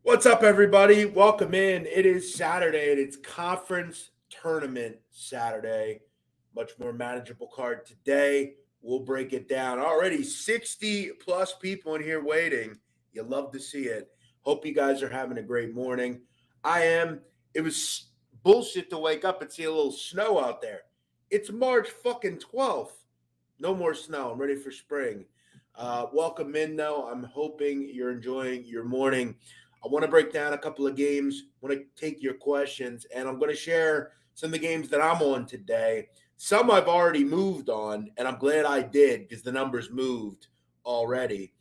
What's up, everybody? Welcome in. It is Saturday, and it's conference tournament Saturday. Much more manageable card today. We'll break it down. Already 60 plus people in here waiting. You love to see it. Hope you guys are having a great morning. I am. It was bullshit to wake up and see a little snow out there. It's March fucking 12th. No more snow. I'm ready for spring. Welcome in, though. I'm hoping you're enjoying your morning. I want to break down a couple of games. I want to take your questions, and I'm going to share some of the games that I'm on today. Some I've already moved on, and I'm glad I did because the numbers moved already.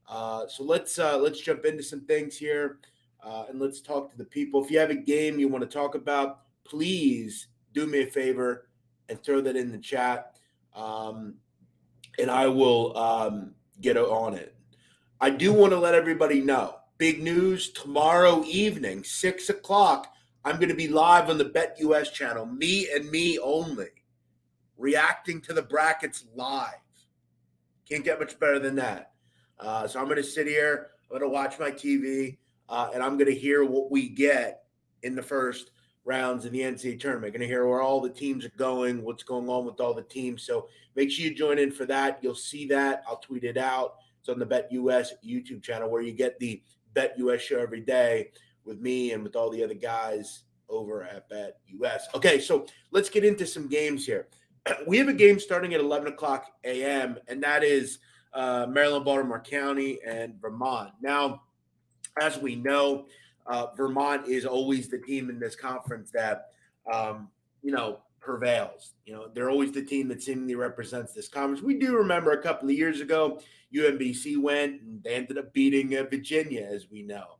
So let's jump into some things here, and let's talk to the people. If you have a game you want to talk about, please do me a favor and throw that in the chat, and I will get on it. I do want to let everybody know. Big news tomorrow evening, 6 o'clock. I'm going to be live on the Bet US channel, me and me only, reacting to the brackets live. Can't get much better than that. So I'm going to sit here, I'm going to watch my TV, and I'm going to hear what we get in the first rounds in the NCAA tournament. Going to hear where all the teams are going, what's going on with all the teams. So make sure you join in for that. You'll see that. I'll tweet it out. It's on the Bet US YouTube channel where you get the Bet US show every day with me and with all the other guys over at Bet US. Okay, so let's get into some games here. We have a game starting at 11 o'clock a.m., and that is Maryland, Baltimore County, and Vermont. Now, as we know, Vermont is always the team in this conference that, prevails. They're always the team that seemingly represents this conference. We do remember a couple of years ago, UMBC went and they ended up beating Virginia, as we know.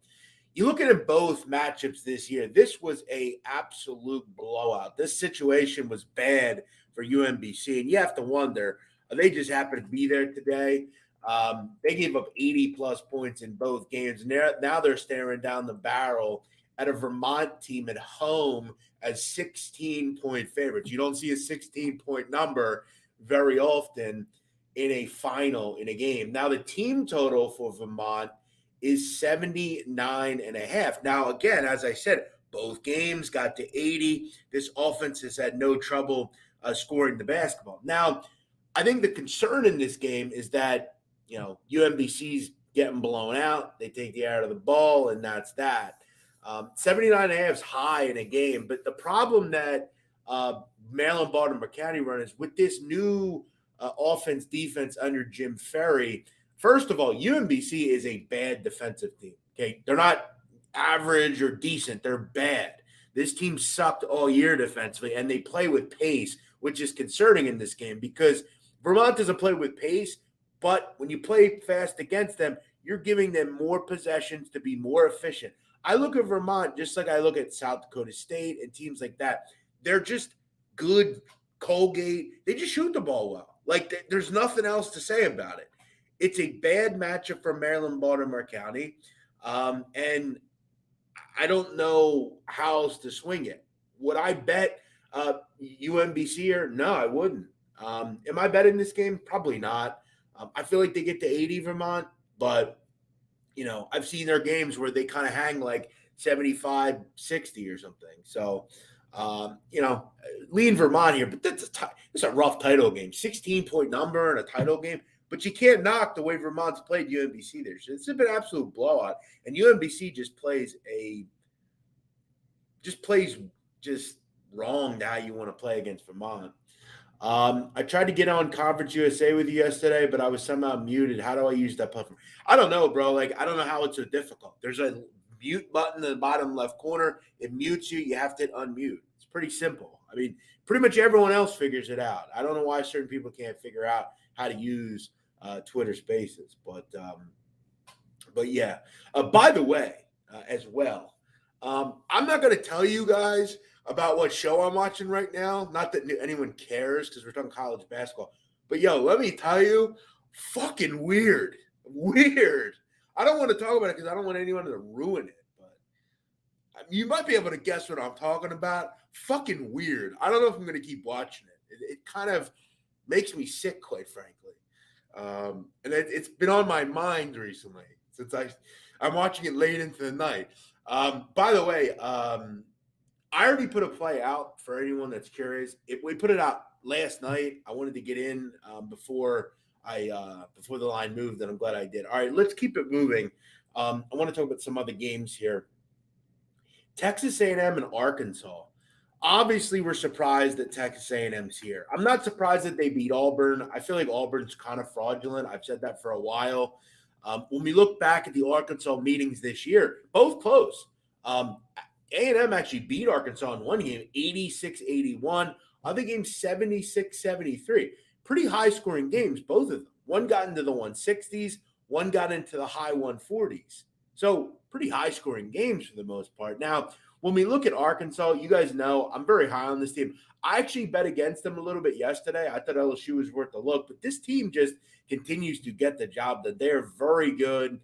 You look at both matchups this year, this was a absolute blowout. This situation was bad for UMBC, and you have to wonder, they just happened to be there today. They gave up 80-plus points in both games, and now they're staring down the barrel at a Vermont team at home as 16-point favorites. You don't see a 16-point number very often in a final in a game. Now, the team total for Vermont is 79.5. Now, again, as I said, both games got to 80. This offense has had no trouble scoring the basketball. Now, I think the concern in this game is that, UMBC's getting blown out. They take the air out of the ball, and that's that. 79.5 is high in a game, but the problem that Maryland, Baltimore County run is with this new offense, defense under Jim Ferry. First of all, UMBC is a bad defensive team. Okay, they're not average or decent; they're bad. This team sucked all year defensively, and they play with pace, which is concerning in this game because Vermont doesn't play with pace. But when you play fast against them, you're giving them more possessions to be more efficient. I look at Vermont just like I look at South Dakota State and teams like that. They're just good. Colgate, they just shoot the ball well. Like, there's nothing else to say about it. It's a bad matchup for Maryland, Baltimore County, and I don't know how else to swing it. Would I bet UMBC here? No, I wouldn't. Am I betting this game? Probably not. I feel like they get to 80 Vermont, but, I've seen their games where they kind of hang like 75, 60 or something. So, lean Vermont here, but it's a rough title game. 16-point number in a title game, but you can't knock the way Vermont's played UMBC there. So it's been an absolute blowout, and UMBC just plays wrong to how you want to play against Vermont. I tried to get on Conference USA with you yesterday, but I was somehow muted. How do I use that platform? I don't know, bro. Like, I don't know how it's so difficult. There's a mute button in the bottom left corner. It mutes you. You have to hit unmute. It's pretty simple. I mean, pretty much everyone else figures it out. I don't know why certain people can't figure out how to use Twitter Spaces, but yeah. By the way, as well, I'm not going to tell you guys about what show I'm watching right now. Not that anyone cares because we're talking college basketball. But, let me tell you, fucking weird. Weird. I don't want to talk about it because I don't want anyone to ruin it. But you might be able to guess what I'm talking about. Fucking weird. I don't know if I'm going to keep watching it. It kind of makes me sick, quite frankly. And it's been on my mind recently since I'm watching it late into the night. By the way, I already put a play out for anyone that's curious. We put it out last night. I wanted to get in before the line moved, and I'm glad I did. All right, let's keep it moving. I want to talk about some other games here. Texas A&M and Arkansas. Obviously, we're surprised that Texas A&M's here. I'm not surprised that they beat Auburn. I feel like Auburn's kind of fraudulent. I've said that for a while. When we look back at the Arkansas meetings this year, both close. A&M actually beat Arkansas in one game, 86-81. Other game, 76-73. Pretty high-scoring games, both of them. One got into the 160s, one got into the high 140s. So pretty high-scoring games for the most part. Now, when we look at Arkansas, you guys know I'm very high on this team. I actually bet against them a little bit yesterday. I thought LSU was worth a look, but this team just continues to get the job done. They're very good.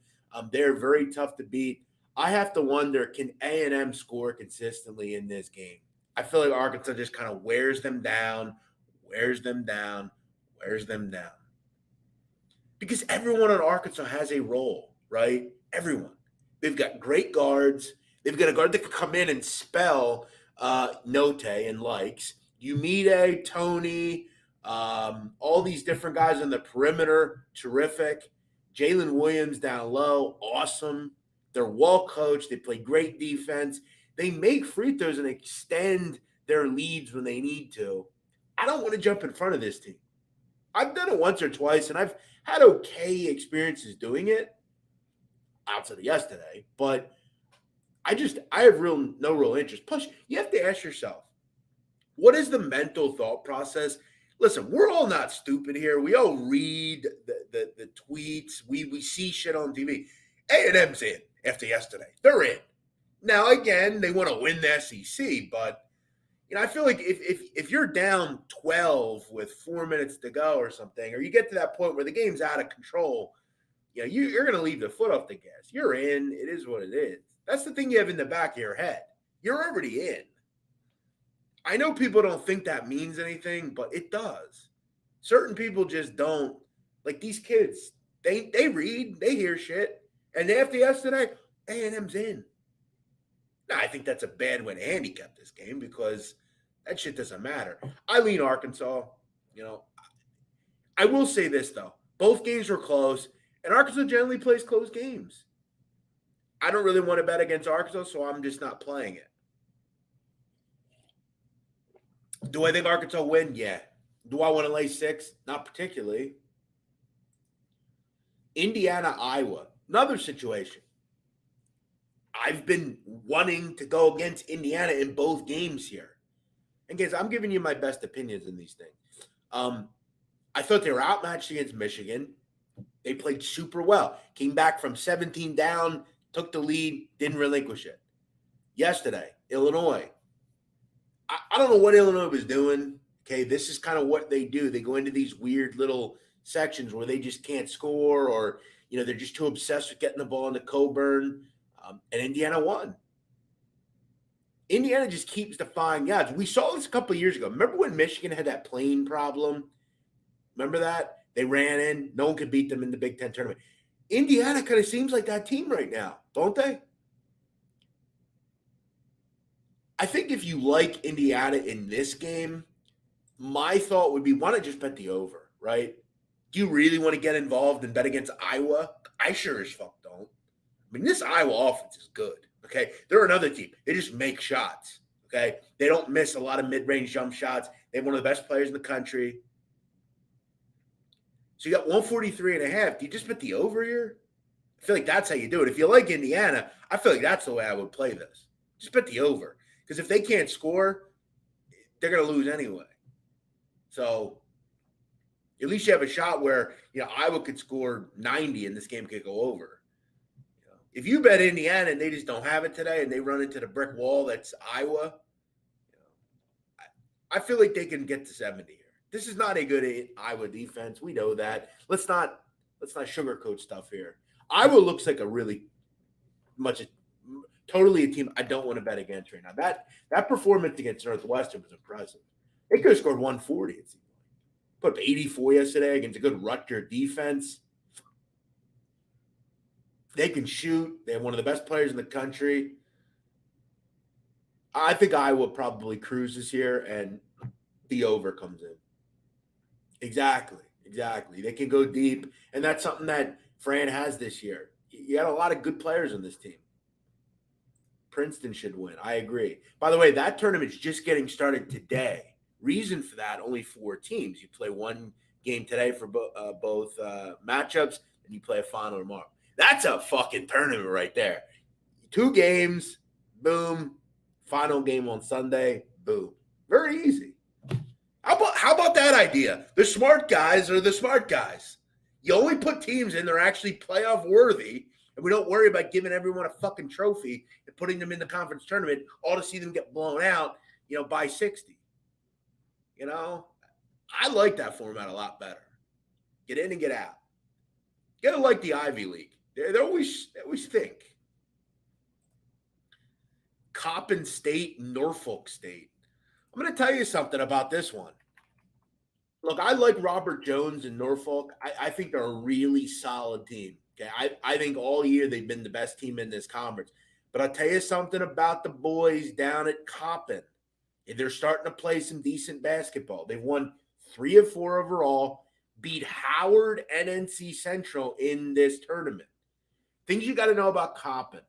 They're very tough to beat. I have to wonder, can A&M score consistently in this game? I feel like Arkansas just kind of wears them down. Because everyone on Arkansas has a role, right? Everyone. They've got great guards. They've got a guard that can come in and spell Note and likes. Umide, Tourney, all these different guys on the perimeter, terrific. Jalen Williams down low, awesome. They're well coached. They play great defense. They make free throws and extend their leads when they need to. I don't want to jump in front of this team. I've done it once or twice, and I've had okay experiences doing it outside of yesterday, but I have no real interest. Plus, you have to ask yourself, what is the mental thought process? Listen, we're all not stupid here. We all read the tweets. We see shit on TV. A&M's in after yesterday. They're in. Now, again, they want to win the SEC, but I feel like if you're down 12 with 4 minutes to go or something, or you get to that point where the game's out of control, you're going to leave the foot off the gas. You're in. It is what it is. That's the thing you have in the back of your head. You're already in. I know people don't think that means anything, but it does. Certain people just don't. Like these kids, they read, they hear shit, and after yesterday, A&M's in. Now, I think that's a bad way to handicap this game because that shit doesn't matter. I lean Arkansas. I will say this, though. Both games were close, and Arkansas generally plays close games. I don't really want to bet against Arkansas, so I'm just not playing it. Do I think Arkansas win? Yeah. Do I want to lay 6? Not particularly. Indiana, Iowa. Another situation. I've been wanting to go against Indiana in both games here. And guys, I'm giving you my best opinions in these things. I thought they were outmatched against Michigan. They played super well. Came back from 17 down, took the lead, didn't relinquish it. Yesterday, Illinois. I don't know what Illinois was doing. Okay, this is kind of what they do. They go into these weird little sections where they just can't score, or they're just too obsessed with getting the ball into Coburn. And Indiana won. Indiana just keeps defying odds. We saw this a couple of years ago. Remember when Michigan had that plane problem? Remember that? They ran in. No one could beat them in the Big Ten tournament. Indiana kind of seems like that team right now, don't they? I think if you like Indiana in this game, my thought would be, why not just bet the over, right? Do you really want to get involved and bet against Iowa? I sure as fuck don't. I mean, this Iowa offense is good, okay? They're another team. They just make shots, okay? They don't miss a lot of mid-range jump shots. They have one of the best players in the country. So you got 143.5. Do you just bet the over here? I feel like that's how you do it. If you like Indiana, I feel like that's the way I would play this. Just bet the over. Because if they can't score, they're going to lose anyway. So at least you have a shot where, Iowa could score 90 and this game could go over. If you bet Indiana and they just don't have it today and they run into the brick wall that's Iowa, I feel like they can get to 70 here. This is not a good Iowa defense. We know that. Let's not sugarcoat stuff here. Iowa looks like a really totally a team I don't want to bet against right now. That performance against Northwestern was impressive. They could have scored 140. It seemed like. Put up 84 yesterday against a good Rutgers defense. They can shoot. They have one of the best players in the country. I think Iowa probably cruises here, and the over comes in. Exactly. Exactly. They can go deep, and that's something that Fran has this year. You got a lot of good players on this team. Princeton should win. I agree. By the way, that tournament's just getting started today. Reason for that, only 4 teams. You play one game today for both matchups, and you play a final tomorrow. That's a fucking tournament right there. 2 games, boom. Final game on Sunday, boom. Very easy. How about that idea? The smart guys are the smart guys. You only put teams in that are actually playoff worthy, and we don't worry about giving everyone a fucking trophy and putting them in the conference tournament, all to see them get blown out, by 60. I like that format a lot better. Get in and get out. Get it like the Ivy League. They always think. Coppin State, Norfolk State. I'm going to tell you something about this one. Look, I like Robert Jones and Norfolk. I think they're a really solid team. Okay, I think all year they've been the best team in this conference. But I'll tell you something about the boys down at Coppin. They're starting to play some decent basketball. They've won 3 of 4 overall, beat Howard and NC Central in this tournament. Things you got to know about Coppin.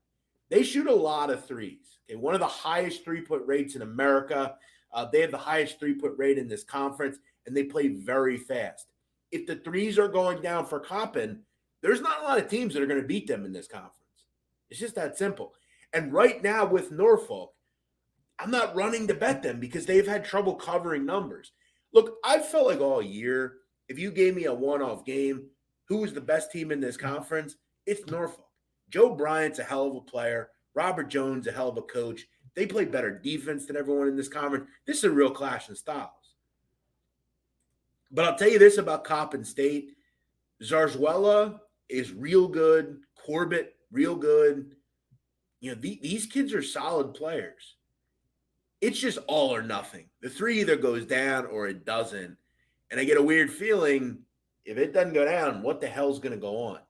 They shoot a lot of threes. Okay, one of the highest three-point rates in America. They have the highest three-point rate in this conference, and they play very fast. If the threes are going down for Coppin, there's not a lot of teams that are going to beat them in this conference. It's just that simple. And right now with Norfolk, I'm not running to bet them because they've had trouble covering numbers. Look, I felt like all year, if you gave me a one-off game, who was the best team in this conference? It's Norfolk. Joe Bryant's a hell of a player. Robert Jones, a hell of a coach. They play better defense than everyone in this conference. This is a real clash in styles. But I'll tell you this about Coppin State. Zarzuela is real good. Corbett, real good. These kids are solid players. It's just all or nothing. The three either goes down or it doesn't. And I get a weird feeling, if it doesn't go down, what the hell's going to go on?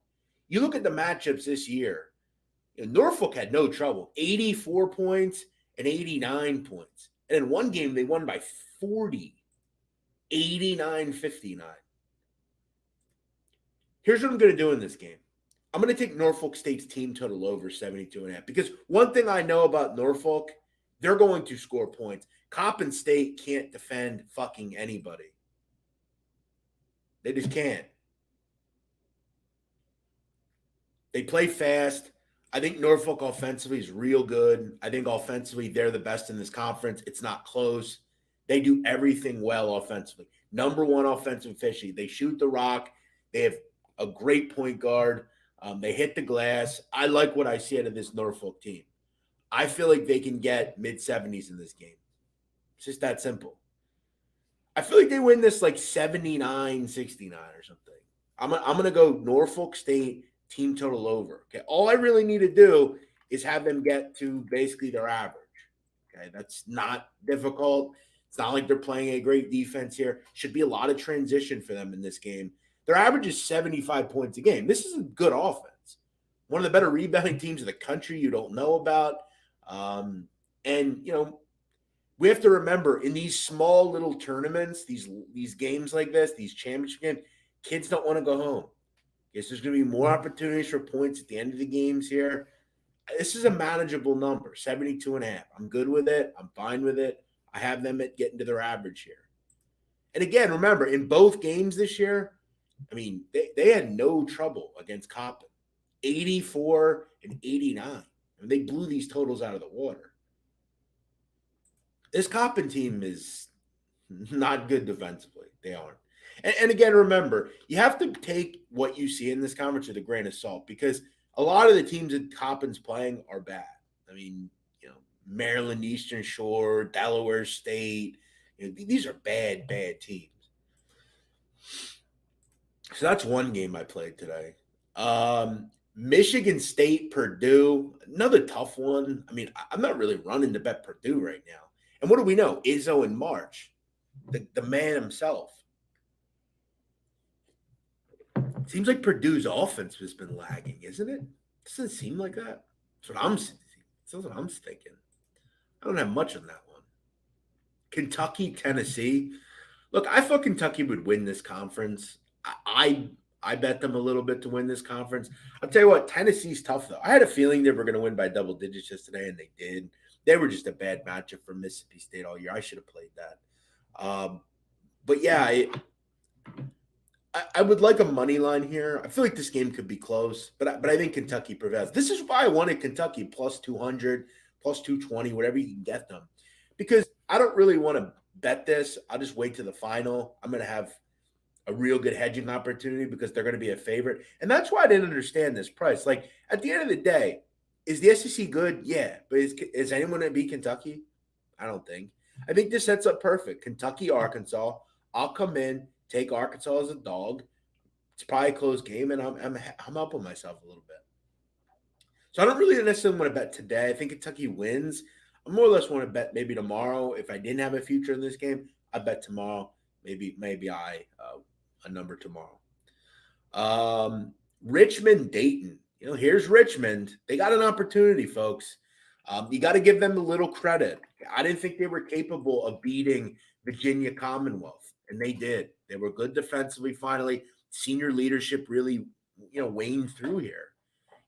You look at the matchups this year. Norfolk had no trouble. 84 points and 89 points. And in one game, they won by 40. 89-59. Here's what I'm going to do in this game. I'm going to take Norfolk State's team total over 72.5. Because one thing I know about Norfolk, they're going to score points. Coppin State can't defend fucking anybody. They just can't. They play fast. I think Norfolk offensively is real good. I think offensively they're the best in this conference. It's not close. They do everything well offensively. Number one offensive efficiency. They shoot the rock. They have a great point guard. They hit the glass. I like what I see out of this Norfolk team. I feel like they can get mid-70s in this game. It's just that simple. I feel like they win this like 79-69 or something. I'm going to go Norfolk State team total over. Okay. All I really need to do is have them get to basically their average. Okay. That's not difficult. It's not like they're playing a great defense here. Should be a lot of transition for them in this game. Their average is 75 points a game. This is a good offense. One of the better rebounding teams in the country you don't know about. We have to remember in these small little tournaments, these games like this, these championship games, kids don't want to go home. Yes, there's going to be more opportunities for points at the end of the games here. This is a manageable number, 72.5. I'm good with it. I'm fine with it. I have them at getting to their average here. And again, remember, in both games this year, I mean, they had no trouble against Coppin. 84 and 89. I mean, they blew these totals out of the water. This Coppin team is not good defensively. They aren't. And again, remember, you have to take what you see in this conference with a grain of salt because a lot of the teams that Coppin's playing are bad. I mean, Maryland Eastern Shore, Delaware State, these are bad teams. So that's one game I played today. Michigan State, Purdue, another tough one. I mean, I'm not really running to bet Purdue right now. And what do we know? Izzo in March, the man himself. Seems like Purdue's offense has been lagging, isn't it? Doesn't seem like that. That's what I'm thinking. I don't have much on that one. Kentucky, Tennessee. Look, I thought Kentucky would win this conference. I bet them a little bit to win this conference. I'll tell you what, Tennessee's tough though. I had a feeling they were going to win by double digits yesterday, and they did. They were just a bad matchup for Mississippi State all year. I should have played that. But yeah, I would like a money line here. I feel like this game could be close, but I think Kentucky prevails. This is why I wanted Kentucky plus 200, plus 220, whatever you can get them, because I don't really want to bet this. I'll just wait to the final. I'm going to have a real good hedging opportunity because they're going to be a favorite. And that's why I didn't understand this price. Like at the end of the day, is the SEC good? Yeah. But is anyone going to beat Kentucky? I don't think. I think this sets up perfect. Kentucky, Arkansas. I'll come in, take Arkansas as a dog. It's probably a close game, and I'm helping myself a little bit. So I don't really necessarily want to bet today. I think Kentucky wins. I more or less want to bet maybe tomorrow. If I didn't have a future in this game, I bet tomorrow. Maybe a number tomorrow. Richmond, Dayton. Here's Richmond. They got an opportunity, folks. You got to give them a little credit. I didn't think they were capable of beating Virginia Commonwealth, and they did. They were good defensively. Finally, senior leadership really, waned through here.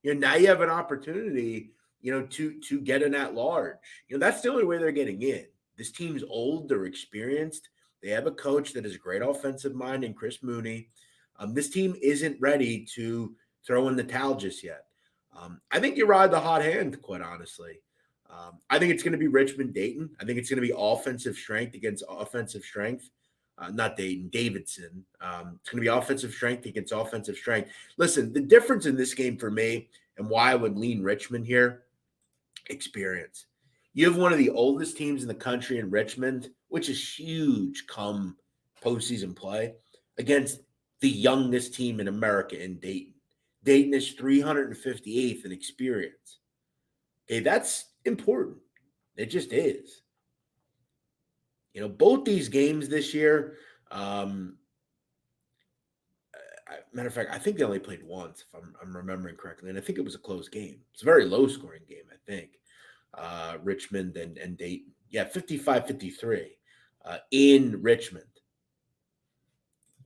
Now you have an opportunity, to get an at large. That's the only way they're getting in. This team's old. They're experienced. They have a coach that has a great offensive mind in Chris Mooney. This team isn't ready to throw in the towel just yet. I think you ride the hot hand, quite honestly. I think it's going to be Richmond, Dayton. I think it's going to be offensive strength against offensive strength. Not Dayton, Davidson. It's going to be offensive strength against offensive strength. Listen, the difference in this game for me and why I would lean Richmond here, experience. You have one of the oldest teams in the country in Richmond, which is huge come postseason play, against the youngest team in America in Dayton. Dayton is 358th in experience. Okay, that's important. It just is. Both these games this year, matter of fact, I think they only played once, if I'm remembering correctly, and I think it was a close game. It's a very low-scoring game, I think. Richmond and Dayton. Yeah, 55-53 in Richmond.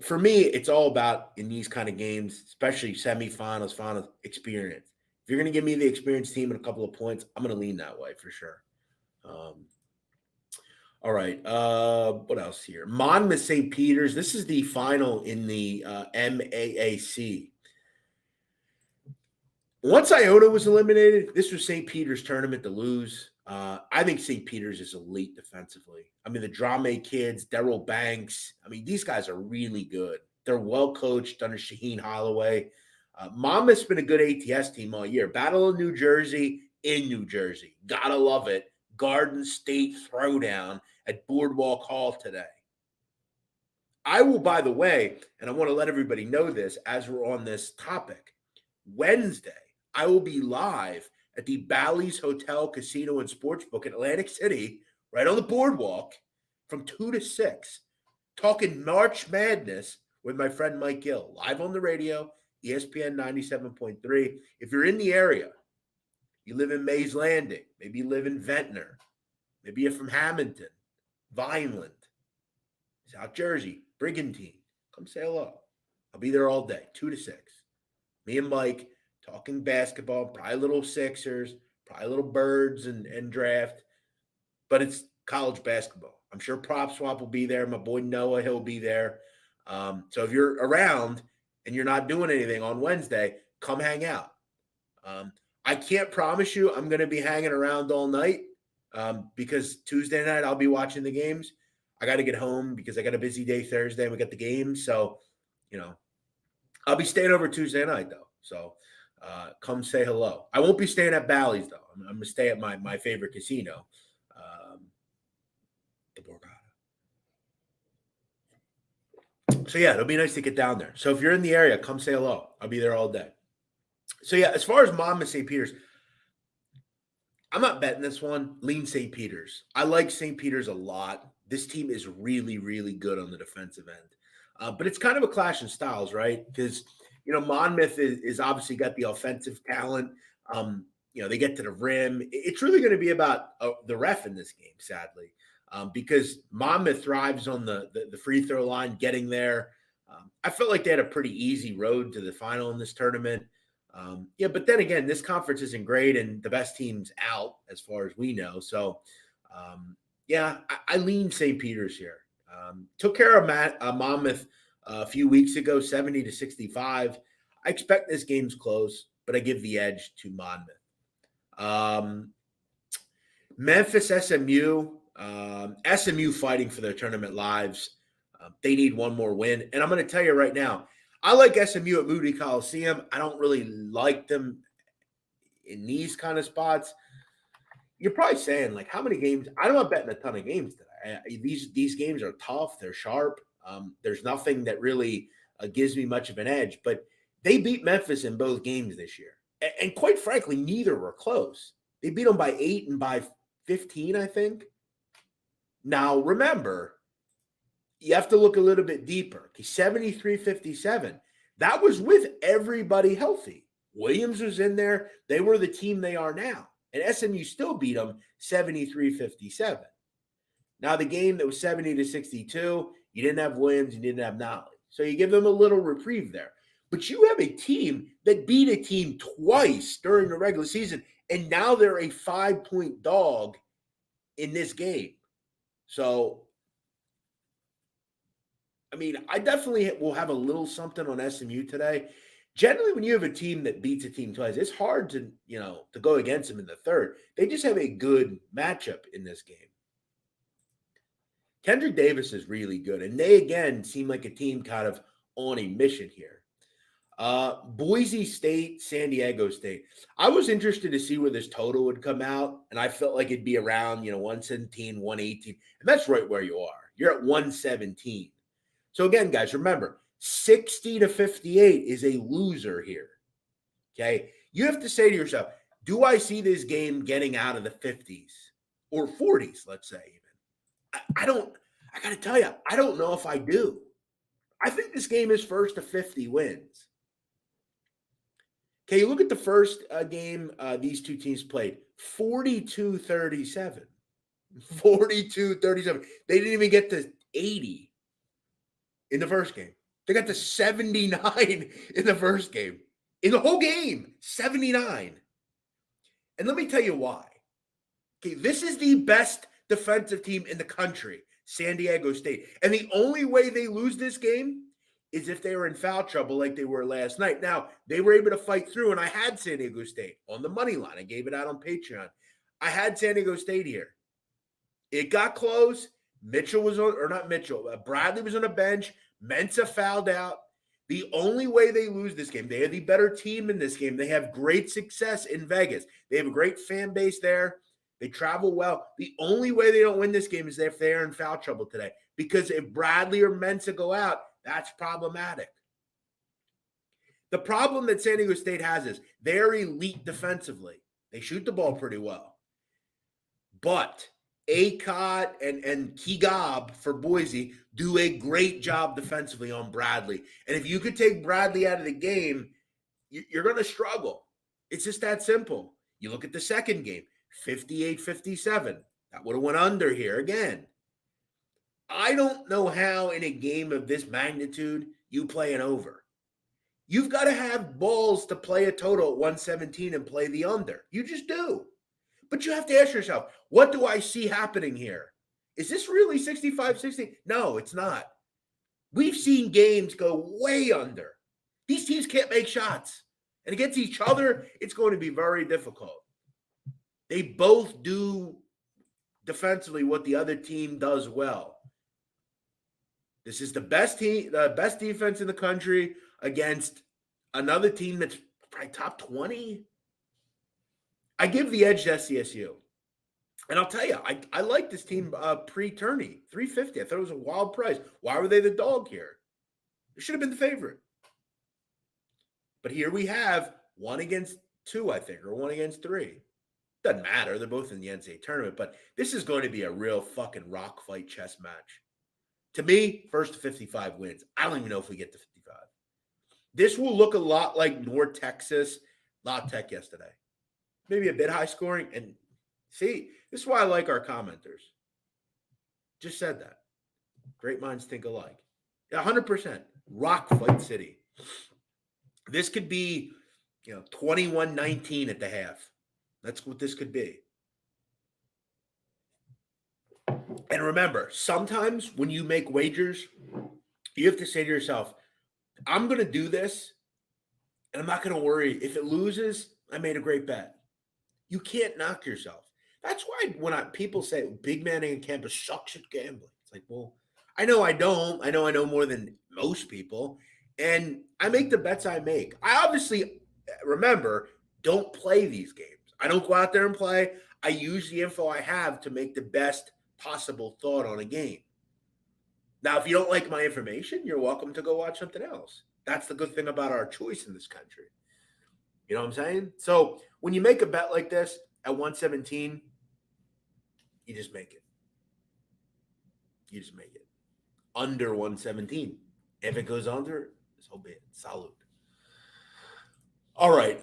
For me, it's all about, in these kind of games, especially semifinals, finals, experience. If you're going to give me the experienced team and a couple of points, I'm going to lean that way for sure. All right. What else here? Monmouth St. Peter's. This is the final in the MAAC. Once Iona was eliminated, this was St. Peter's tournament to lose. I think St. Peter's is elite defensively. I mean, the Drame kids, Daryl Banks. I mean, these guys are really good. They're well coached under Shaheen Holloway. Monmouth's been a good ATS team all year. Battle of New Jersey in New Jersey. Gotta love it. Garden State Throwdown at Boardwalk Hall today. I will, by the way, and I want to let everybody know this as we're on this topic, Wednesday, I will be live at the Bally's Hotel, Casino, and Sportsbook in Atlantic City, right on the boardwalk, from 2 to 6, talking March Madness with my friend Mike Gill, live on the radio, ESPN 97.3. If you're in the area, you live in Mays Landing, maybe you live in Ventnor, maybe you're from Hamilton, Vineland, South Jersey, Brigantine, come say hello. I'll be there all day, 2 to 6. Me and Mike talking basketball, probably little Sixers, probably little Birds and draft, but it's college basketball. I'm sure Prop Swap will be there. My boy Noah, he'll be there. So if you're around and you're not doing anything on Wednesday, come hang out. I can't promise you I'm going to be hanging around all night because Tuesday night I'll be watching the games. I got to get home because I got a busy day Thursday and we got the games. So, I'll be staying over Tuesday night though. So come say hello. I won't be staying at Bally's though. I'm going to stay at my favorite casino, the Borgata. So yeah, it'll be nice to get down there. So if you're in the area, come say hello. I'll be there all day. So yeah, as far as Monmouth St. Peter's, I'm not betting this one. Lean St. Peter's. I like St. Peter's a lot. This team is really, really good on the defensive end. But it's kind of a clash in styles, right? Because, Monmouth is obviously got the offensive talent. They get to the rim. It's really going to be about the ref in this game, sadly, because Monmouth thrives on the free throw line, getting there. I felt like they had a pretty easy road to the final in this tournament. But then again, this conference isn't great, and the best team's out as far as we know. So, I lean St. Peter's here. Took care of Monmouth a few weeks ago, 70-65. I expect this game's close, but I give the edge to Monmouth. Memphis SMU. SMU fighting for their tournament lives. They need one more win. And I'm going to tell you right now, I like SMU at Moody Coliseum. I don't really like them in these kind of spots. You're probably saying, like, how many games? I'm not betting a ton of games today. These games are tough. They're sharp. There's nothing that really gives me much of an edge. But they beat Memphis in both games this year. And quite frankly, neither were close. They beat them by 8 and by 15, I think. Now, remember, you have to look a little bit deeper. 73-57. That was with everybody healthy. Williams was in there. They were the team they are now. And SMU still beat them 73-57. Now, the game that was 70-62, you didn't have Williams, you didn't have Nolly. So you give them a little reprieve there. But you have a team that beat a team twice during the regular season, and now they're a 5-point dog in this game. So, I definitely will have a little something on SMU today. Generally, when you have a team that beats a team twice, it's hard to go against them in the third. They just have a good matchup in this game. Kendrick Davis is really good, and they, again, seem like a team kind of on a mission here. Boise State, San Diego State. I was interested to see where this total would come out, and I felt like it'd be around, 117, 118, and that's right where you are. You're at 117. So again, guys, remember, 60-58 is a loser here, okay? You have to say to yourself, do I see this game getting out of the 50s or 40s, let's say even? I got to tell you, I don't know if I do. I think this game is first to 50 wins. Okay, you look at the first game these two teams played, 42-37. 42-37. They didn't even get to 80 in the first game. They got to 79 in the first game. In the whole game, 79. And let me tell you why. Okay, this is the best defensive team in the country, San Diego State. And the only way they lose this game is if they were in foul trouble like they were last night. Now, they were able to fight through, and I had San Diego State on the money line. I gave it out on Patreon. I had San Diego State here. It got close. Bradley was on a bench. Mensah fouled out. The only way they lose this game, they are the better team in this game. They have great success in Vegas. They have a great fan base there. They travel well. The only way they don't win this game is if they're in foul trouble today. Because if Bradley or Mensah go out, that's problematic. The problem that San Diego State has is they're elite defensively. They shoot the ball pretty well. But Acott and Ncaab for Boise do a great job defensively on Bradley. And if you could take Bradley out of the game, you're going to struggle. It's just that simple. You look at the second game, 58-57. That would have went under here again. I don't know how in a game of this magnitude you play an over. You've got to have balls to play a total at 117 and play the under. You just do. But you have to ask yourself, what do I see happening here? Is this really 65-60? No, it's not. We've seen games go way under. These teams can't make shots. And against each other, it's going to be very difficult. They both do defensively what the other team does well. This is the best defense in the country against another team that's probably top 20. I give the edge to SCSU. And I'll tell you, I like this team pre-Tourney, 350. I thought it was a wild price. Why were they the dog here? They should have been the favorite. But here we have 1 against 2, I think, or 1 against 3. Doesn't matter. They're both in the NCAA tournament. But this is going to be a real fucking rock fight chess match. To me, first to 55 wins. I don't even know if we get to 55. This will look a lot like North Texas, La Tech yesterday. Maybe a bit high scoring. And see, this is why I like our commenters. Just said that. Great minds think alike. 100%. Rock Fight City. This could be, 21-19 at the half. That's what this could be. And remember, sometimes when you make wagers, you have to say to yourself, I'm going to do this, and I'm not going to worry. If it loses, I made a great bet. You can't knock yourself. That's why when people say big man in campus sucks at gambling, it's like, well, I know I don't. I know more than most people. And I make the bets I make. I obviously, remember, don't play these games. I don't go out there and play. I use the info I have to make the best possible thought on a game. Now, if you don't like my information, you're welcome to go watch something else. That's the good thing about our choice in this country. You know what I'm saying? So when you make a bet like this at 117, you just make it. You just make it. Under 117. If it goes under, so be it. Salute. All right.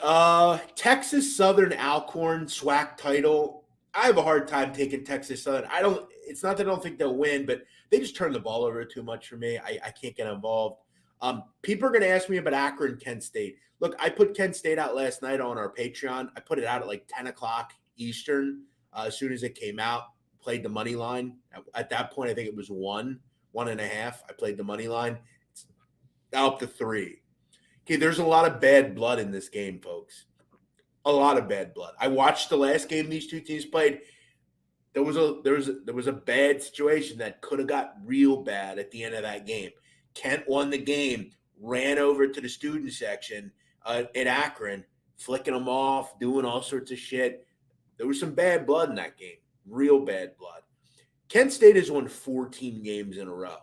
Texas Southern Alcorn SWAC title. I have a hard time taking Texas Southern. It's not that I don't think they'll win, but they just turn the ball over too much for me. I can't get involved. People are going to ask me about Akron, Kent State. Look, I put Kent State out last night on our Patreon. I put it out at like 10 o'clock Eastern as soon as it came out. Played the money line. At that point, I think it was 1.5. I played the money line. It's up to 3. Okay, there's a lot of bad blood in this game, folks. A lot of bad blood. I watched the last game these two teams played. There was a bad situation that could have got real bad at the end of that game. Kent won the game, ran over to the student section in Akron, flicking them off, doing all sorts of shit. There was some bad blood in that game, real bad blood. Kent State has won 14 games in a row,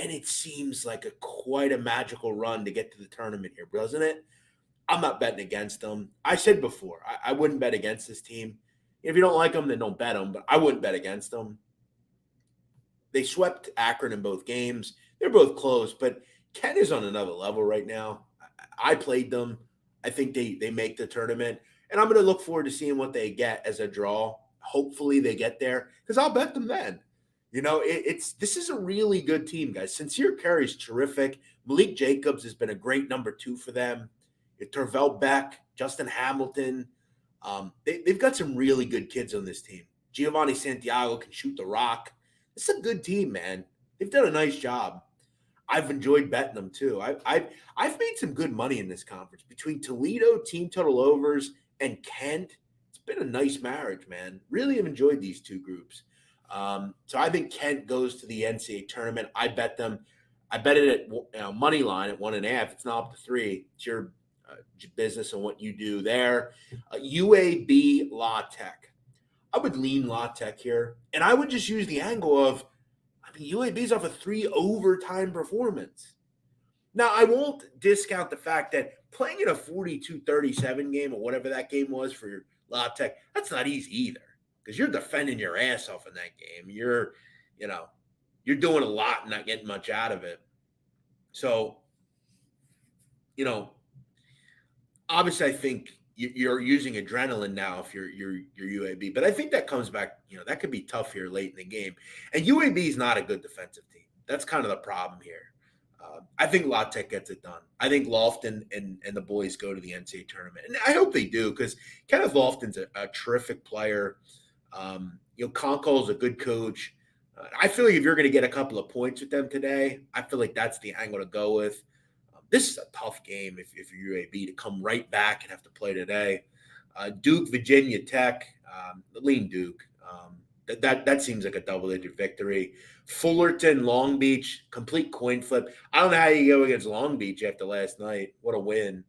and it seems like quite a magical run to get to the tournament here, doesn't it? I'm not betting against them. I said before, I wouldn't bet against this team. If you don't like them, then don't bet them, but I wouldn't bet against them. They swept Akron in both games. They're both close, but Kent is on another level right now. I played them. I think they make the tournament, and I'm going to look forward to seeing what they get as a draw. Hopefully they get there because I'll bet them then. This is a really good team, guys. Sincere Carey's terrific. Malik Jacobs has been a great number 2 for them. Tervel Beck, Justin Hamilton. They've got some really good kids on this team. Giovanni Santiago can shoot the rock. It's a good team, man. They've done a nice job. I've enjoyed betting them too. I've made some good money in this conference between Toledo, team total overs, and Kent. It's been a nice marriage, man. Really have enjoyed these two groups. So I think Kent goes to the NCAA tournament. I bet them. I bet it at money line at 1.5. It's not up to 3. It's your business and what you do there. UAB La Tech. I would lean La Tech here, and I would just use the angle of, UAB's off a 3 overtime performance. Now, I won't discount the fact that playing in a 42-37 game or whatever that game was for your La Tech, that's not easy either because you're defending your ass off in that game. You're doing a lot and not getting much out of it. So, obviously I think you're using adrenaline now if you're UAB, but I think that comes back, that could be tough here late in the game. And UAB is not a good defensive team. That's kind of the problem here. I think La Tech gets it done. I think Lofton and the boys go to the NCAA tournament. And I hope they do because Kenneth Lofton's a terrific player. Concole's a good coach. I feel like if you're going to get a couple of points with them today, I feel like that's the angle to go with. This is a tough game if you're UAB to come right back and have to play today. Duke, Virginia Tech, lean Duke. That seems like a double-digit victory. Fullerton, Long Beach, complete coin flip. I don't know how you go against Long Beach after last night. What a win.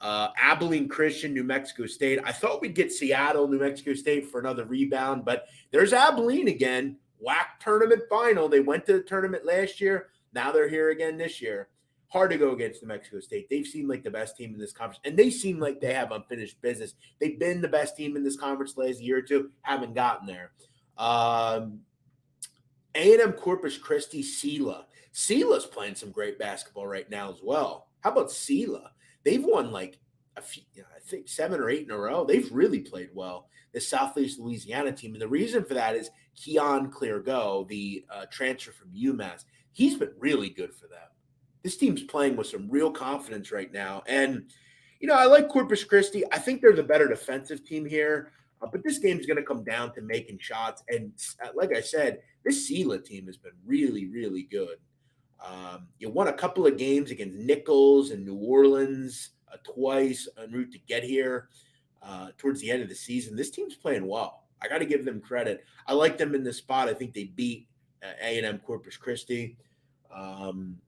Abilene Christian, New Mexico State. I thought we'd get Seattle, New Mexico State for another rebound, but there's Abilene again. WAC tournament final. They went to the tournament last year. Now they're here again this year. Hard to go against New Mexico State. They've seemed like the best team in this conference, and they seem like they have unfinished business. They've been the best team in this conference the last year or two, haven't gotten there. A&M Corpus Christi, Sela. Sela's playing some great basketball right now as well. How about Sela? They've won like a few, I think 7 or 8 in a row. They've really played well. The Southeast Louisiana team, and the reason for that is Keon Cleargo, the transfer from UMass. He's been really good for them. This team's playing with some real confidence right now, and I like Corpus Christi. I think they're the better defensive team here. But this game's going to come down to making shots. And like I said, this Sela team has been really, really good. You won a couple of games against Nichols and New Orleans twice en route to get here towards the end of the season. This team's playing well. I got to give them credit. I like them in this spot. I think they beat A&M Corpus Christi. And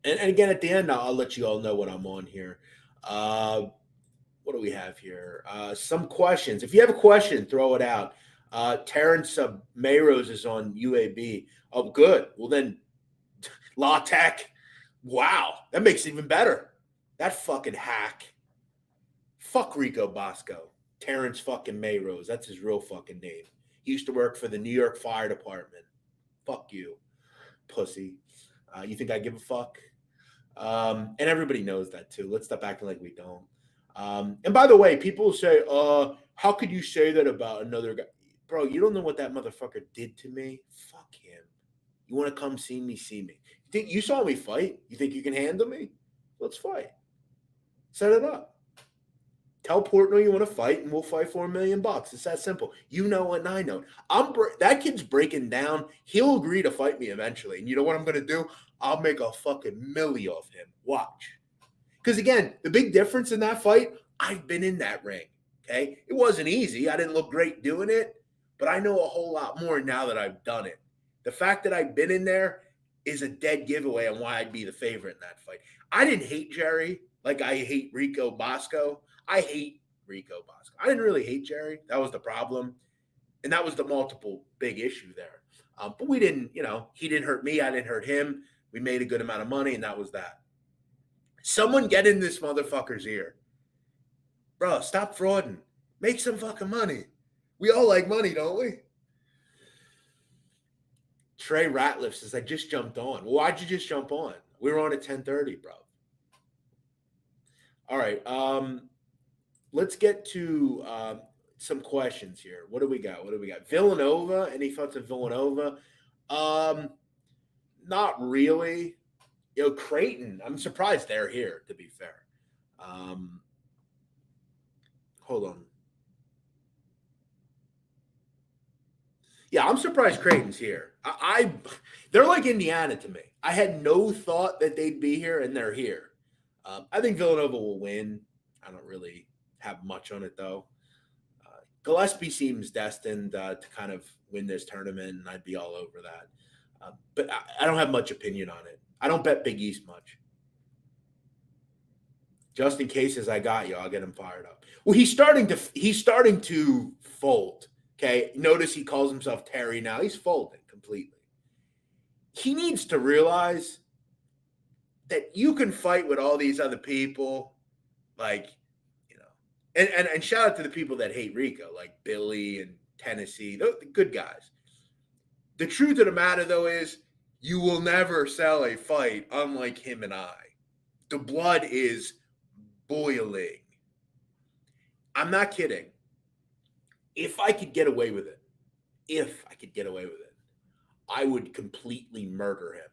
again, at the end, I'll let you all know what I'm on here. What do we have here? Some questions. If you have a question, throw it out. Terrence Mayrose is on UAB. Oh, good. Well, then, La Tech. Wow. That makes it even better. That fucking hack. Fuck Rico Bosco. Terrence fucking Mayrose. That's his real fucking name. He used to work for the New York Fire Department. Fuck you, pussy. You think I give a fuck? And everybody knows that, too. Let's stop acting like we don't. And by the way, people say, how could you say that about another guy? Bro, you don't know what that motherfucker did to me? Fuck him. You want to come see me, see me. You think you saw me fight? You think you can handle me? Let's fight. Set it up. Tell Portnoy you want to fight, and we'll fight for $1 million. It's that simple. You know and I know. That kid's breaking down. He'll agree to fight me eventually. And you know what I'm going to do? I'll make a fucking milli off him. Watch. Because, again, the big difference in that fight, I've been in that ring, okay? It wasn't easy. I didn't look great doing it, but I know a whole lot more now that I've done it. The fact that I've been in there is a dead giveaway on why I'd be the favorite in that fight. I didn't hate Jerry like I hate Rico Bosco. I hate Rico Bosco. I didn't really hate Jerry. That was the problem. And that was the multiple big issue there. But we didn't, he didn't hurt me. I didn't hurt him. We made a good amount of money, and that was that. Someone get in this motherfucker's ear. Bro, stop frauding. Make some fucking money. We all like money, don't we? Trey Ratliff says, I just jumped on. Well, why'd you just jump on? We were on at 10:30, bro. All right. Let's get to some questions here. What do we got? Villanova. Any thoughts on Villanova? Not really. Creighton, I'm surprised they're here, to be fair. Hold on. Yeah, I'm surprised Creighton's here. They're like Indiana to me. I had no thought that they'd be here, and they're here. I think Villanova will win. I don't really have much on it, though. Gillespie seems destined to kind of win this tournament, and I'd be all over that. But I don't have much opinion on it. I don't bet Big East much. Just in case, as I got you, I'll get him fired up. Well, he's starting to fold. Okay, notice he calls himself Terry now. He's folding completely. He needs to realize that you can fight with all these other people, like, and shout out to the people that hate Rico, like Billy and Tennessee. They're the good guys. The truth of the matter, though, is you will never sell a fight unlike him and I. The blood is boiling. I'm not kidding. If I could get away with it, I would completely murder him,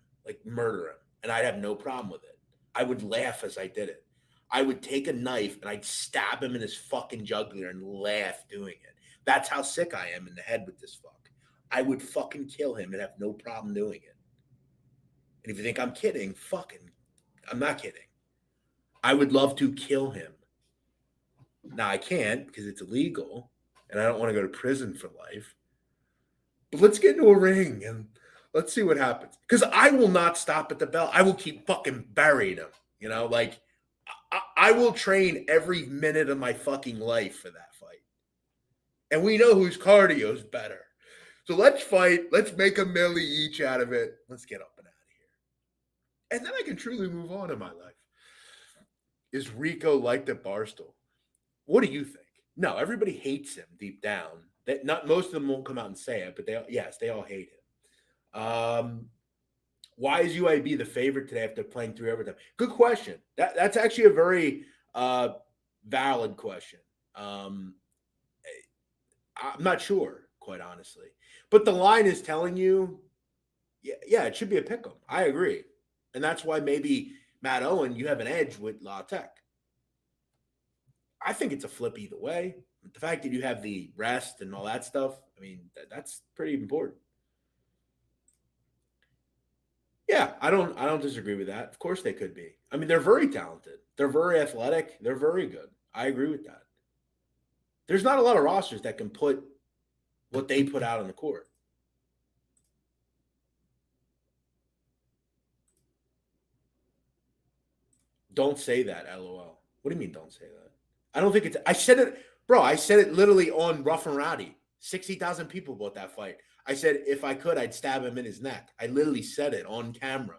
and I'd have no problem with it. I would laugh as I did it. I would take a knife and I'd stab him in his fucking jugular and laugh doing it. That's how sick I am in the head with this fuck. I would fucking kill him and have no problem doing it. And if you think I'm kidding, I'm not kidding. I would love to kill him. Now, I can't because it's illegal, and I don't want to go to prison for life. But let's get into a ring, and let's see what happens. Because I will not stop at the bell. I will keep fucking burying him. I will train every minute of my fucking life for that fight. And we know whose cardio is better. So let's fight. Let's make a milli each out of it. Let's get up and out of here. And then I can truly move on in my life. Is Rico liked at Barstool? What do you think? No, everybody hates him deep down. Not most of them won't come out and say it, but they all hate him. Why is UAB the favorite today after playing 3 overtime? Good question. That's actually a very valid question. Um, I'm not sure, quite honestly. But the line is telling you, yeah, it should be a pick 'em. I agree. And that's why maybe Matt Owen, you have an edge with La Tech. I think it's a flip either way. The fact that you have the rest and all that stuff, I mean, that's pretty important. Yeah, I don't disagree with that. Of course they could be. I mean, they're very talented. They're very athletic. They're very good. I agree with that. There's not a lot of rosters that can put what they put out on the court. Don't say that, LOL. What do you mean don't say that? I don't think it's I said it, bro, I said it literally on Rough and Rowdy. 60,000 people bought that fight. I said if I could, I'd stab him in his neck. I literally said it on camera.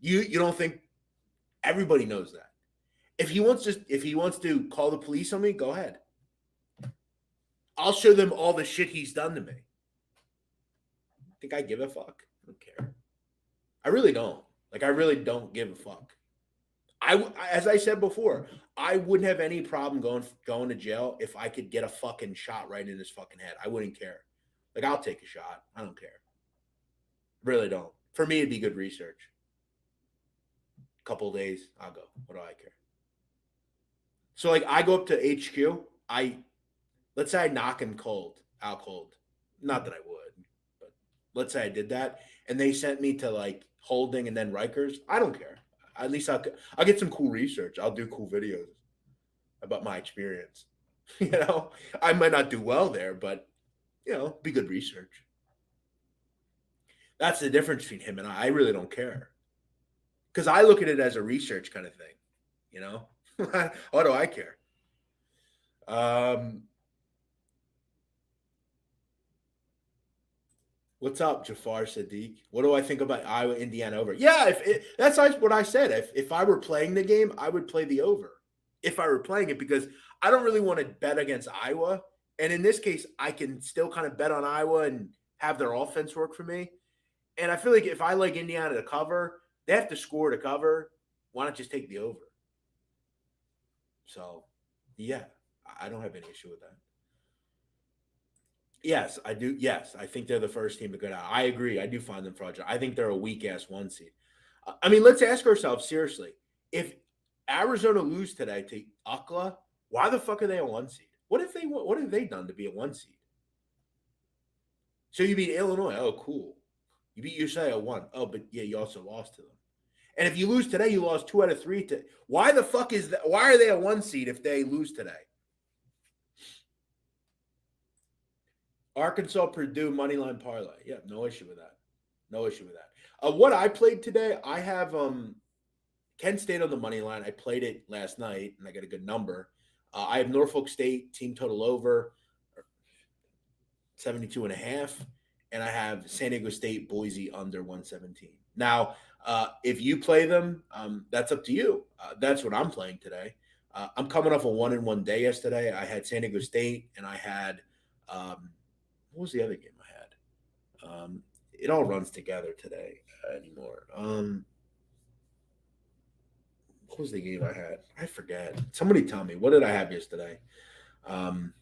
You don't think everybody knows that? If he wants to call the police on me, go ahead. I'll show them all the shit he's done to me. Think I give a fuck? I don't care. I really don't. Like I really don't give a fuck. As I said before, I wouldn't have any problem going to jail if I could get a fucking shot right in his fucking head. I wouldn't care. Like I'll take a shot. I don't care. Really don't. For me, it'd be good research. Couple days, I'll go. What do I care? So like I go up to HQ. Let's say I knock him out cold. Not that I would, but let's say I did that, and they sent me to like holding and then Rikers. I don't care. At least I'll get some cool research. I'll do cool videos about my experience. I might not do well there, but be good research. That's the difference between him and I. I really don't care because I look at it as a research kind of thing. What do I care? What's up, Jafar Sadiq? What do I think about Iowa Indiana over? Yeah, that's what I said. If I were playing the game, I would play the over. If I were playing it, because I don't really want to bet against Iowa, and in this case, I can still kind of bet on Iowa and have their offense work for me. And I feel like if I like Indiana to cover, they have to score to cover. Why not just take the over? So, yeah, I don't have any issue with that. Yes, I do. Yes, I think they're the first team to go down. I agree. I do find them fraudulent. I think they're a weak ass 1 seed. I mean, let's ask ourselves seriously: if Arizona lose today to UCLA, why the fuck are they a 1 seed? What have they done to be a 1 seed? So you beat Illinois. Oh, cool. You beat UCLA 1. Oh, but yeah, you also lost to them. And if you lose today, you lost 2 out of 3 to. Why the fuck is that? Why are they a 1 seed if they lose today? Arkansas, Purdue, moneyline parlay. Yeah, no issue with that. No issue with that. What I played today, I have Kent State on the money line. I played it last night, and I got a good number. I have Norfolk State team total over 72.5, and I have San Diego State Boise under 117. Now, if you play them, that's up to you. That's what I'm playing today. I'm coming off a 1-1 day yesterday. I had San Diego State, and I had what was the other game I had? It all runs together today anymore. What was the game I had? I forget. Somebody tell me. What did I have yesterday? Um,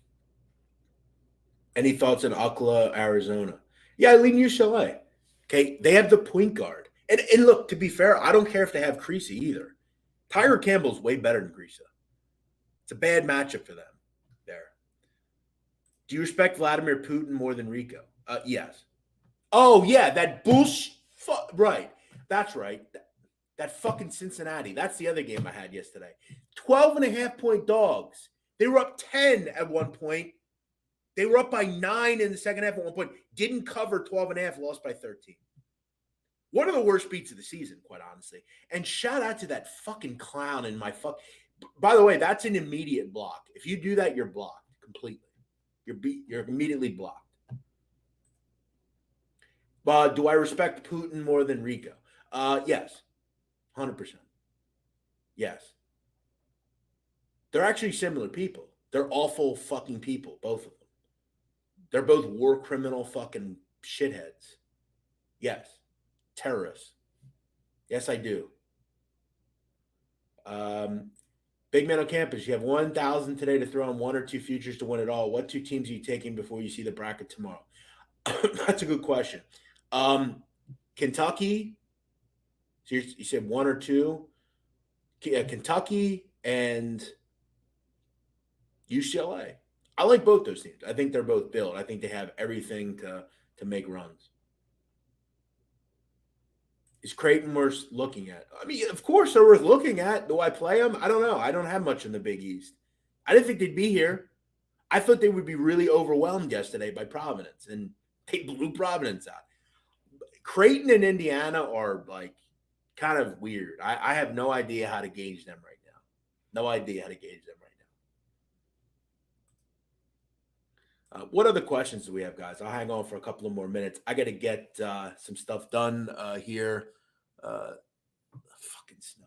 any thoughts on UCLA, Arizona? Yeah, I lean UCLA. Okay, they have the point guard. And look, to be fair, I don't care if they have Creasy either. Tyger Campbell's way better than Creasy. It's a bad matchup for them there. Do you respect Vladimir Putin more than Rico? Yes. Oh, yeah, that bullshit. Right. That's right. That fucking Cincinnati. That's the other game I had yesterday. 12.5-point dogs. They were up 10 at one point. They were up by 9 in the second half at one point. Didn't cover 12.5, lost by 13. One of the worst beats of the season, quite honestly. And shout out to that fucking clown in my fuck. By the way, that's an immediate block. If you do that, you're blocked completely. You're immediately blocked. But do I respect Putin more than Rico? Yes. 100%. Yes. They're actually similar people. They're awful fucking people, both of them. They're both war criminal fucking shitheads. Yes. Terrorists. Yes, I do. Big man on campus. You have 1,000 today to throw on one or two futures to win it all. What two teams are you taking before you see the bracket tomorrow? That's a good question. Kentucky. So you said one or two. Kentucky and UCLA. I like both those teams. I think they're both built. I think they have everything to make runs. Is Creighton worth looking at? I mean, of course they're worth looking at. Do I play them? I don't know. I don't have much in the Big East. I didn't think they'd be here. I thought they would be really overwhelmed yesterday by Providence, and they blew Providence out. Creighton and Indiana are like kind of weird. I have no idea how to gauge them right now. No idea how to gauge them right now. What other questions do we have, guys? I'll hang on for a couple of more minutes. I got to get some stuff done here. Fucking snow,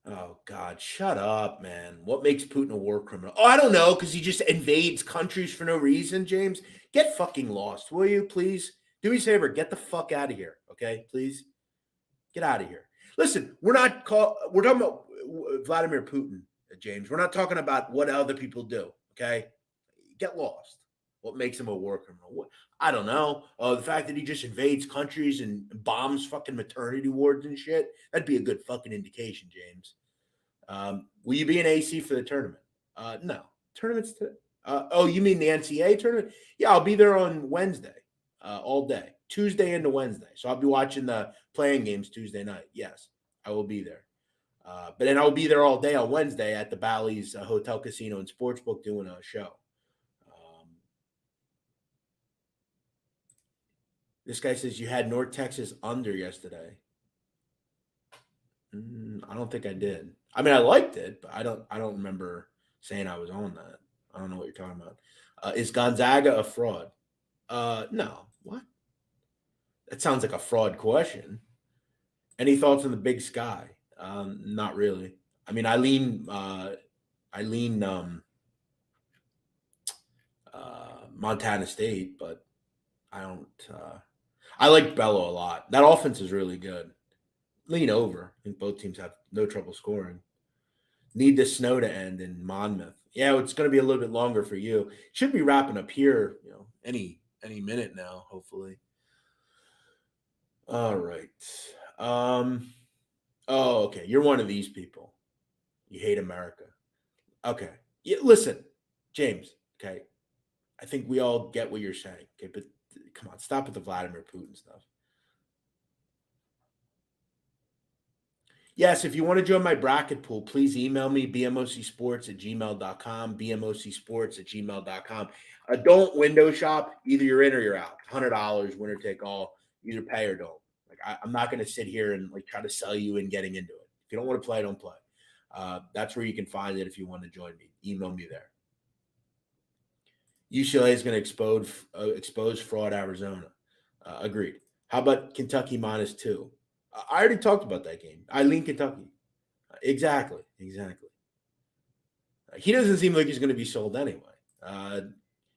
man. Oh, God. Shut up, man. What makes Putin a war criminal? Oh, I don't know, because he just invades countries for no reason, James. Get fucking lost, will you, please? Do me a favor. Get the fuck out of here, okay? Please? Get out of here. Listen, we're talking about Vladimir Putin, James. We're not talking about what other people do, okay? Get lost. What makes him a war criminal? I don't know. The fact that he just invades countries and bombs fucking maternity wards and shit, that'd be a good fucking indication, James. Will you be an AC for the tournament? No. Tournaments oh, you mean the NCAA tournament? Yeah, I'll be there on Wednesday, all day. Tuesday into Wednesday. So I'll be watching the playing games Tuesday night. Yes, I will be there. But then I'll be there all day on Wednesday at the Bally's Hotel, Casino, and Sportsbook doing a show. This guy says you had North Texas under yesterday. I don't think I did. I mean, I liked it, but I don't remember saying I was on that. I don't know what you're talking about. Is Gonzaga a fraud? No. What? That sounds like a fraud question. Any thoughts on the Big Sky? Not really. I mean, I lean Montana State, but I don't. I like Bello a lot. That offense is really good. Lean over. I think both teams have no trouble scoring. Need the snow to end in Monmouth. Yeah, it's going to be a little bit longer for you. Should be wrapping up here, any minute now, hopefully. All right. Oh, okay. You're one of these people. You hate America. Okay. Yeah, listen, James, okay. I think we all get what you're saying. Okay, but come on, stop with the Vladimir Putin stuff. Yes, if you want to join my bracket pool, please email me, bmocsports@gmail.com, bmocsports@gmail.com. Don't window shop. Either you're in or you're out. $100, winner take all. Either pay or don't. Like I'm not going to sit here and like try to sell you in getting into it. If you don't want to play, don't play. That's where you can find it if you want to join me. Email me there. UCLA is going to expose fraud Arizona. Agreed. How about Kentucky -2? I already talked about that game. I lean Kentucky. Exactly. He doesn't seem like he's going to be sold anyway.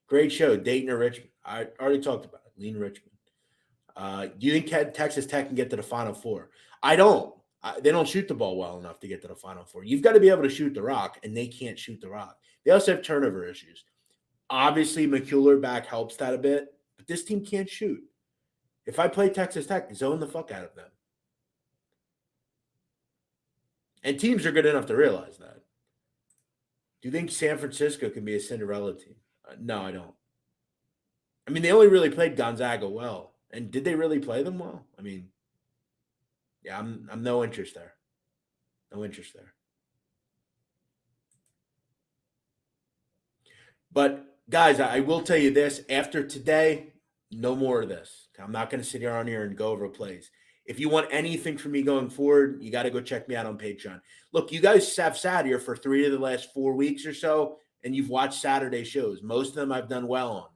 Great show, Dayton or Richmond. I already talked about it. Lean Richmond. Do you think Texas Tech can get to the Final Four? I don't. They don't shoot the ball well enough to get to the Final Four. You've got to be able to shoot the rock, and they can't shoot the rock. They also have turnover issues. Obviously, McCullough back helps that a bit, but this team can't shoot. If I play Texas Tech, zone the fuck out of them. And teams are good enough to realize that. Do you think San Francisco can be a Cinderella team? No, I don't. I mean, they only really played Gonzaga well. And did they really play them well? I mean, yeah, I'm no interest there. No interest there. But guys, I will tell you this: after today, no more of this. I'm not going to sit here on here and go over plays. If you want anything from me going forward, you got to go check me out on Patreon. Look, you guys have sat here for 3 of the last 4 weeks or so, and you've watched Saturday shows. Most of them I've done well on.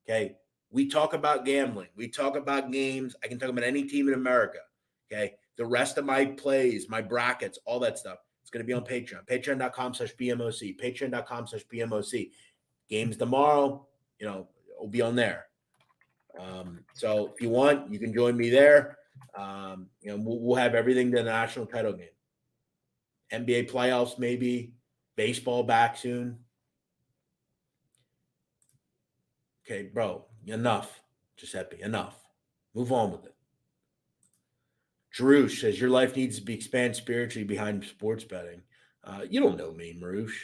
Okay. We talk about gambling. We talk about games. I can talk about any team in America. Okay. The rest of my plays, my brackets, all that stuff, it's going to be on Patreon. Patreon.com/BMOC. Patreon.com/BMOC. Games tomorrow, it'll be on there. So if you want, you can join me there. We'll have everything to the national title game. NBA playoffs, maybe. Baseball back soon. Okay, bro, enough, Giuseppe, enough. Move on with it. Drew says your life needs to be expanded spiritually behind sports betting. You don't know me, Marush.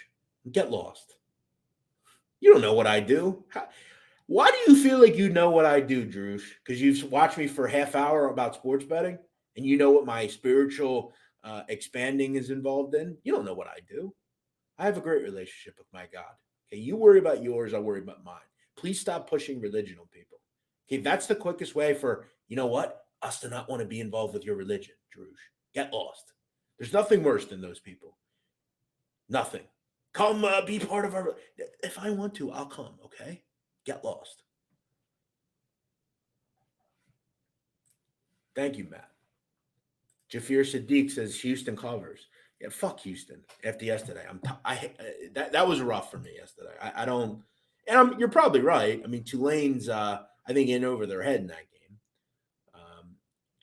Get lost. You don't know what I do. Why do you feel like you know what I do, Drew? Because you've watched me for a half hour about sports betting and you know what my spiritual expanding is involved in? You don't know what I do. I have a great relationship with my God. Okay, you worry about yours, I worry about mine. Please stop pushing religion on people. Okay, that's the quickest way for, you know what, us to not want to be involved with your religion, Drew. Get lost. There's nothing worse than those people. Nothing. Come be part of our. If I want to, I'll come. Okay, get lost. Thank you, Matt. Jafir Sadiq says Houston covers. Yeah, fuck Houston. After yesterday, that was rough for me yesterday. I don't, and you're probably right. I mean, Tulane's I think in over their head in that game.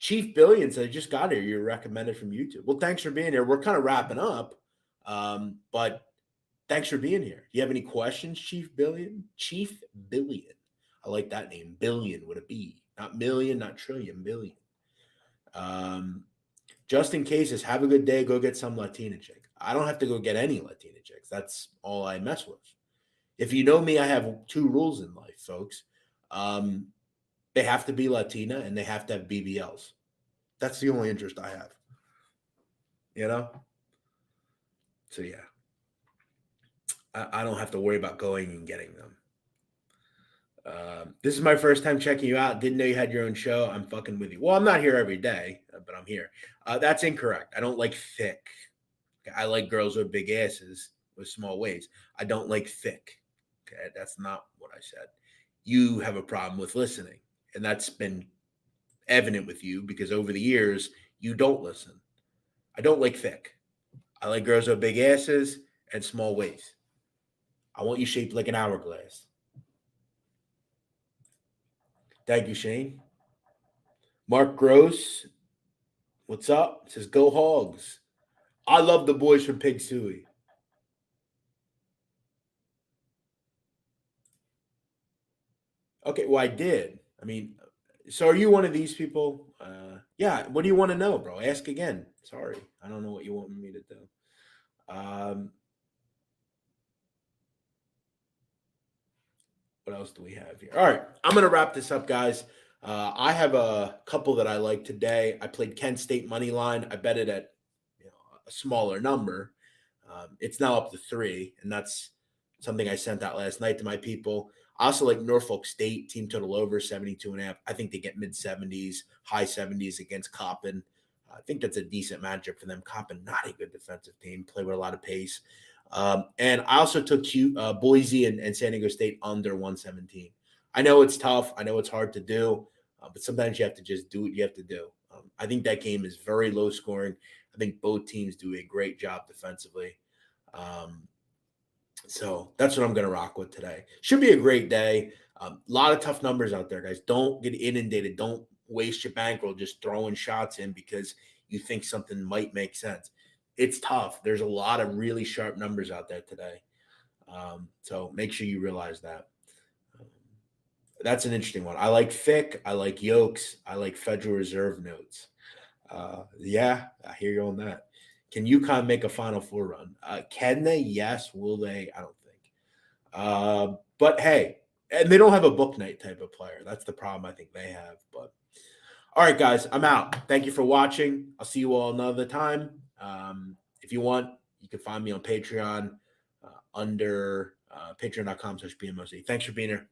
Chief Billion said, I just got here. You're recommended from YouTube. Well, thanks for being here. We're kind of wrapping up, but thanks for being here. Do you have any questions, Chief Billion? Chief Billion. I like that name. Billion with a B, not million, not trillion, billion. Just in cases, have a good day. Go get some Latina chick. I don't have to go get any Latina chicks. That's all I mess with. If you know me, I have two rules in life, folks. They have to be Latina and they have to have BBLs. That's the only interest I have. You know? So, yeah. I don't have to worry about going and getting them. This is my first time checking you out. Didn't know you had your own show. I'm fucking with you. Well, I'm not here every day, but I'm here. That's incorrect. I don't like thick. I like girls with big asses with small waists. I don't like thick. Okay, that's not what I said. You have a problem with listening, and that's been evident with you because over the years you don't listen. I don't like thick. I like girls with big asses and small waists. I want you shaped like an hourglass. Thank you, Shane. Mark Gross, what's up? Says go Hogs. I love the boys from Pig Suey. Okay, well, I did. I mean, so are you one of these people? Yeah. What do you want to know, bro? Ask again. Sorry, I don't know what you want me to do. What else do we have here? All right, I'm gonna wrap this up, guys. I have a couple that I like today. I played Kent State money line. I bet it at a smaller number. It's now up to 3, and that's something I sent out last night to my people. I also like Norfolk State team total over 72.5. I think they get mid 70s, high 70s against Coppin. I think that's a decent matchup for them. Coppin, not a good defensive team, play with a lot of pace. And I also took Boise and San Diego State under 117. I know it's tough. I know it's hard to do, but sometimes you have to just do what you have to do. I think that game is very low scoring. I think both teams do a great job defensively. So that's what I'm going to rock with today. Should be a great day. A lot of tough numbers out there, guys. Don't get inundated. Don't waste your bankroll just throwing shots in because you think something might make sense. It's tough. There's a lot of really sharp numbers out there today. So make sure you realize that. That's an interesting one. I like FIC. I like Yokes. I like Federal Reserve notes. Yeah, I hear you on that. Can UConn make a Final Four run? Can they? Yes. Will they? I don't think. But hey, and they don't have a book night type of player. That's the problem I think they have. But all right, guys, I'm out. Thank you for watching. I'll see you all another time. If you want, you can find me on Patreon under patreon.com/BMOC. Thanks for being here.